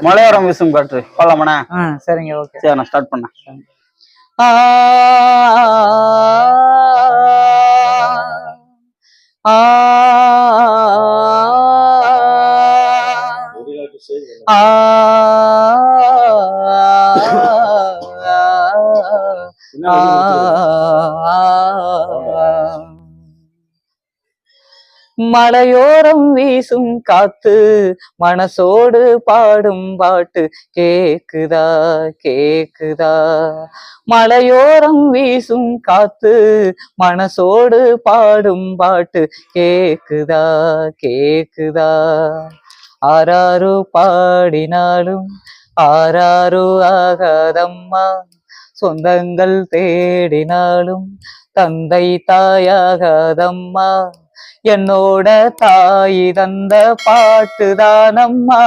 மலையோரம் வீசும் காற்று போலாமாண்ணா? சரிங்க, ஓகே. சரி, நான் ஸ்டார்ட் பண்ணேன். மலையோரம் வீசும் காத்து மனசோடு பாடும் பாட்டு கேக்குதா கேக்குதா? மலையோரம் வீசும் காத்து மனசோடு பாடும் பாட்டு கேக்குதா கேக்குதா? ஆராரு பாடினாலும் ஆராரு ஆகாதம்மா, சொந்தங்கள் தேடினாலும் தந்தை தாயாகாதம்மா, என்னோட தாய் தந்த பாட்டுதானம்மா.